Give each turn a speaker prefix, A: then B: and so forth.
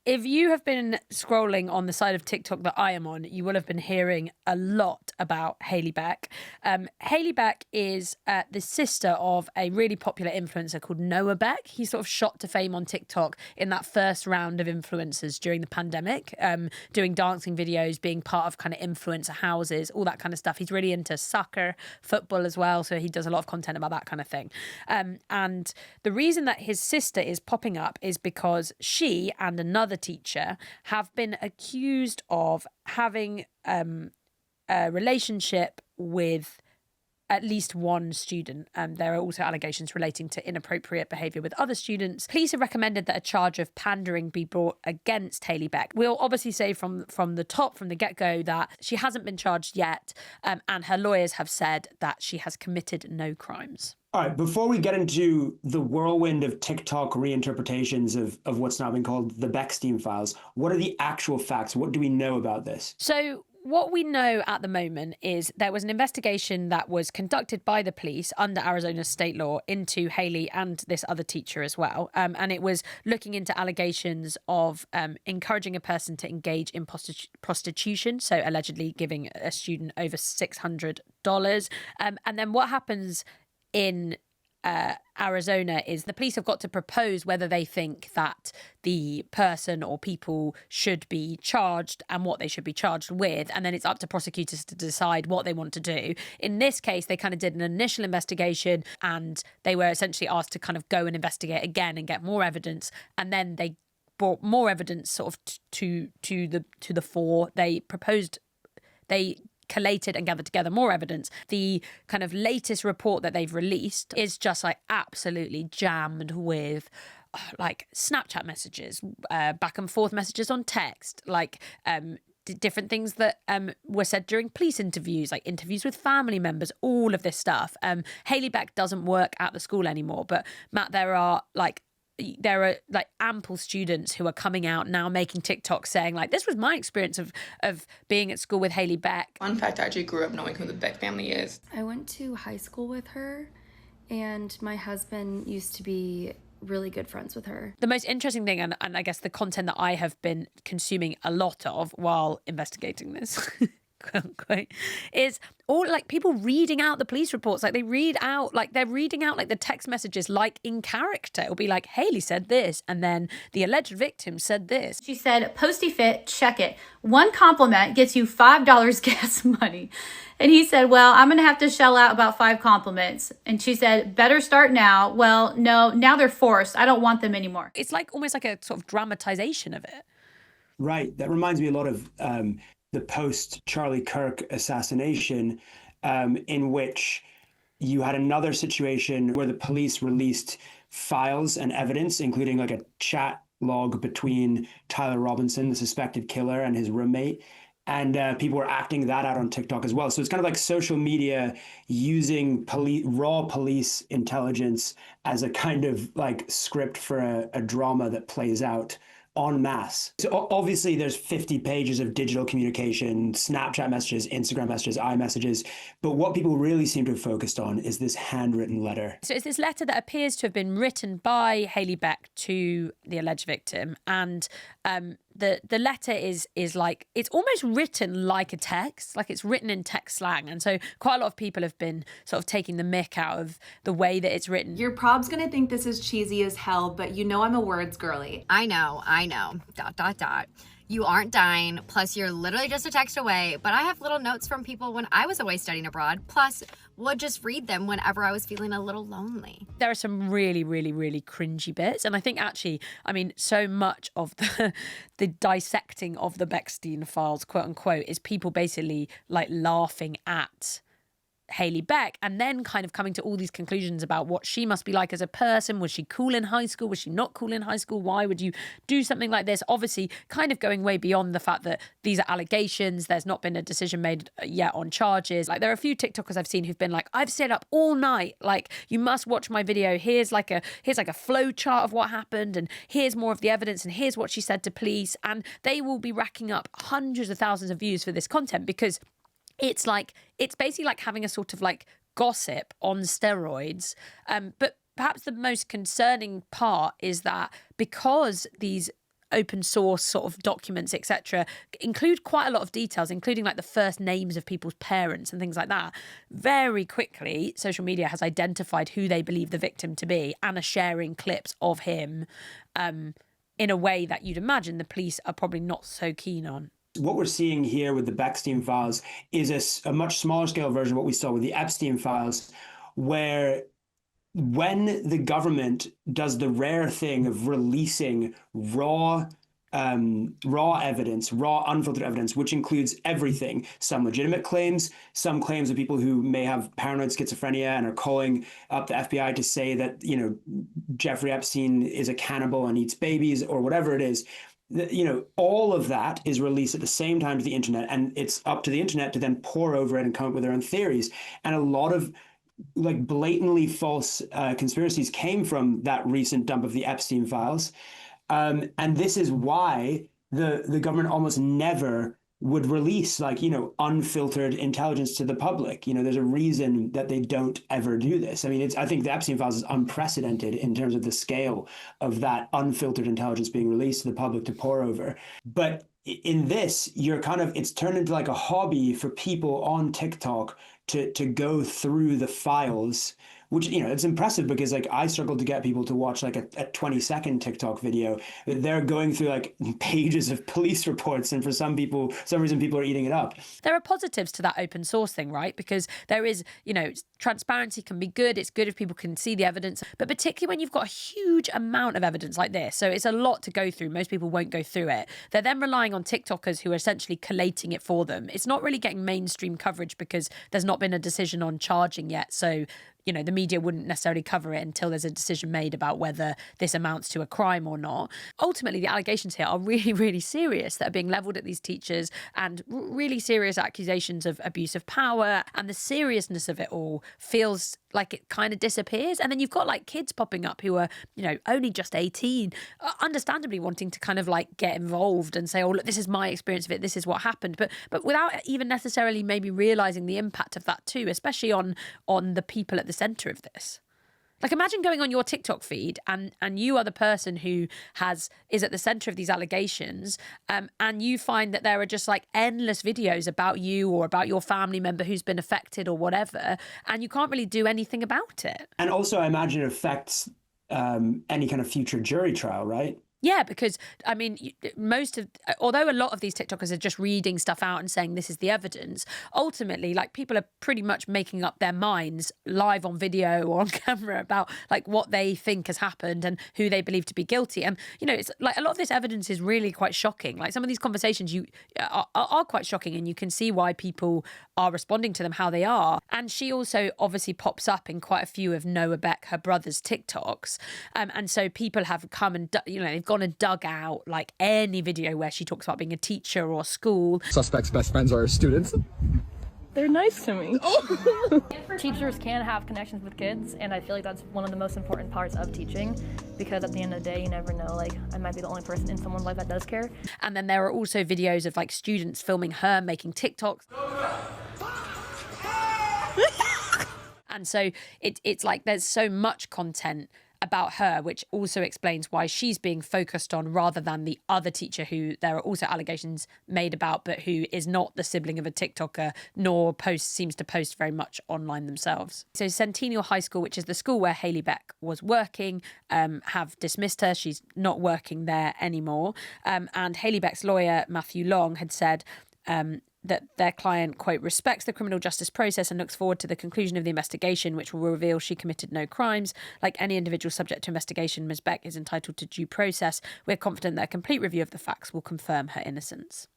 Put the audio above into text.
A: If you have been scrolling on the side of TikTok that I am on, you will have been hearing a lot about Hailey Beck. Hailey Beck is the sister of a really popular influencer called Noah Beck. He sort of shot to fame on TikTok in that first round of influencers during the pandemic, doing dancing videos, being part of kind of influencer houses, all that kind of stuff. He's really into soccer, football as well, so he does a lot of content about that kind of thing. And the reason that his sister is popping up is because she and another teacher have been accused of having a relationship with at least one student. There are also allegations relating to inappropriate behaviour with other students. Police have recommended that a charge of pandering be brought against Hailey Beck. We'll obviously say from the get-go, that she hasn't been charged yet, and her lawyers have said that she has committed no crimes.
B: All right, before we get into the whirlwind of TikTok reinterpretations of what's now been called the Beckstein files, what are the actual facts? What do we know about this?
A: So what we know at the moment is there was an investigation that was conducted by the police under Arizona state law into Hailey and this other teacher as well. And it was looking into allegations of encouraging a person to engage in prostitution, so allegedly giving a student over $600. And then what happens in Arizona is the police have got to propose whether they think that the person or people should be charged and what they should be charged with, and then it's up to prosecutors to decide what they want to do. In this case, they kind of did an initial investigation and they were essentially asked to kind of go and investigate again and get more evidence, and then they brought more evidence sort of to the fore. They collated and gathered together more evidence. The kind of latest report that they've released is just like absolutely jammed with like Snapchat messages, back and forth messages on text, like different things that were said during police interviews, like interviews with family members, all of this stuff. Hailey Beck doesn't work at the school anymore, but Matt, there are ample students who are coming out now making TikToks saying like, this was my experience of being at school with Hailey Beck.
C: Fun fact, I actually grew up knowing who the Beck family is.
D: I went to high school with her, and my husband used to be really good friends with her.
A: The most interesting thing, and I guess the content that I have been consuming a lot of while investigating this quote unquote, is all like people reading out the police reports. Like they're reading out like the text messages like in character. It'll be like, Hailey said this, and then the alleged victim said this.
E: She said, "Posty fit, check it. One compliment gets you $5 gas money." And he said, "Well, I'm going to have to shell out about 5 compliments." And she said, "Better start now." "Well, no, now they're forced. I don't want them anymore."
A: It's like almost like a sort of dramatization of it.
B: Right. That reminds me a lot of the post-Charlie Kirk assassination, in which you had another situation where the police released files and evidence, including like a chat log between Tyler Robinson, the suspected killer, and his roommate. And people were acting that out on TikTok as well. So it's kind of like social media using raw police intelligence as a kind of like script for a drama that plays out en masse. So obviously there's 50 pages of digital communication, Snapchat messages, Instagram messages, iMessages, but what people really seem to have focused on is this handwritten letter.
A: So it's this letter that appears to have been written by Hailey Beck to the alleged victim, and the letter is like, it's almost written like a text, like it's written in text slang. And so quite a lot of people have been sort of taking the mick out of the way that it's written.
F: Your prob's gonna think this is cheesy as hell, but you know I'm a words girly.
G: I know. You aren't dying, plus you're literally just a text away, but I have little notes from people when I was away studying abroad, plus would just read them whenever I was feeling a little lonely.
A: There are some really, really, really cringy bits, and I think actually, I mean, so much of the dissecting of the Beckstein files, quote unquote, is people basically like laughing at Hailey Beck and then kind of coming to all these conclusions about what she must be like as a person. Was she cool in high school? Was she not cool in high school? Why would you do something like this? Obviously kind of going way beyond the fact that these are allegations. There's not been a decision made yet on charges. Like there are a few TikTokers I've seen who've been like, I've stayed up all night. Like you must watch my video. Here's like a flow chart of what happened, and here's more of the evidence, and here's what she said to police. And they will be racking up hundreds of thousands of views for this content because it's basically like having a sort of like gossip on steroids. But perhaps the most concerning part is that because these open source sort of documents, etc., include quite a lot of details, including like the first names of people's parents and things like that. Very quickly, social media has identified who they believe the victim to be and are sharing clips of him in a way that you'd imagine the police are probably not so keen on.
B: What we're seeing here with the Beckstein files is a much smaller scale version of what we saw with the Epstein files, where when the government does the rare thing of releasing raw evidence, raw unfiltered evidence, which includes everything, some legitimate claims, some claims of people who may have paranoid schizophrenia and are calling up the FBI to say that, you know, Jeffrey Epstein is a cannibal and eats babies or whatever it is. You know, all of that is released at the same time to the internet, and it's up to the internet to then pore over it and come up with their own theories. And a lot of like blatantly false conspiracies came from that recent dump of the Epstein files. And this is why the government almost never would release like, you know, unfiltered intelligence to the public. You know, there's a reason that they don't ever do this. I mean, I think the Epstein files is unprecedented in terms of the scale of that unfiltered intelligence being released to the public to pore over. But in this, it's turned into like a hobby for people on TikTok to go through the files, which, you know, it's impressive because like I struggle to get people to watch like a 20-second TikTok video. They're going through like pages of police reports, and for some reason people are eating it up.
A: There are positives to that open source thing, right? Because there is, you know, transparency can be good. It's good if people can see the evidence, but particularly when you've got a huge amount of evidence like this. So it's a lot to go through. Most people won't go through it. They're then relying on TikTokers who are essentially collating it for them. It's not really getting mainstream coverage because there's not been a decision on charging yet. So, you know, the media wouldn't necessarily cover it until there's a decision made about whether this amounts to a crime or not. Ultimately, the allegations here are really, really serious that are being levelled at these teachers, and really serious accusations of abuse of power. And the seriousness of it all feels like it kind of disappears. And then you've got like kids popping up who are, you know, only just 18, understandably wanting to kind of like get involved and say, oh, look, this is my experience of it, this is what happened. But without even necessarily maybe realising the impact of that too, especially on the people at the centre of this. Like, imagine going on your TikTok feed and you are the person who is at the centre of these allegations, and you find that there are just like endless videos about you or about your family member who's been affected or whatever, and you can't really do anything about it.
B: And also, I imagine it affects any kind of future jury trial, right?
A: Yeah, because, I mean, although a lot of these TikTokers are just reading stuff out and saying this is the evidence, ultimately, like, people are pretty much making up their minds live on video or on camera about, like, what they think has happened and who they believe to be guilty. And, you know, it's like a lot of this evidence is really quite shocking. Like, some of these conversations are quite shocking, and you can see why people are responding to them how they are. And she also obviously pops up in quite a few of Noah Beck, her brother's TikToks. And so people have come and, you know, they've gone and dug out like any video where she talks about being a teacher or school.
H: Suspects' best friends are students.
I: They're nice to me. Teachers can have connections with kids, and I feel like that's one of the most important parts of teaching, because at the end of the day, you never know, like, I might be the only person in someone's life that does care.
A: And then there are also videos of like students filming her making TikToks. And so it's like there's so much content about her, which also explains why she's being focused on rather than the other teacher who there are also allegations made about, but who is not the sibling of a TikToker, nor seems to post very much online themselves. So Centennial High School, which is the school where Hailey Beck was working, have dismissed her. She's not working there anymore. And Hailey Beck's lawyer, Matthew Long, had said that their client, quote, respects the criminal justice process and looks forward to the conclusion of the investigation, which will reveal she committed no crimes. Like any individual subject to investigation, Ms. Beck is entitled to due process. We're confident that a complete review of the facts will confirm her innocence.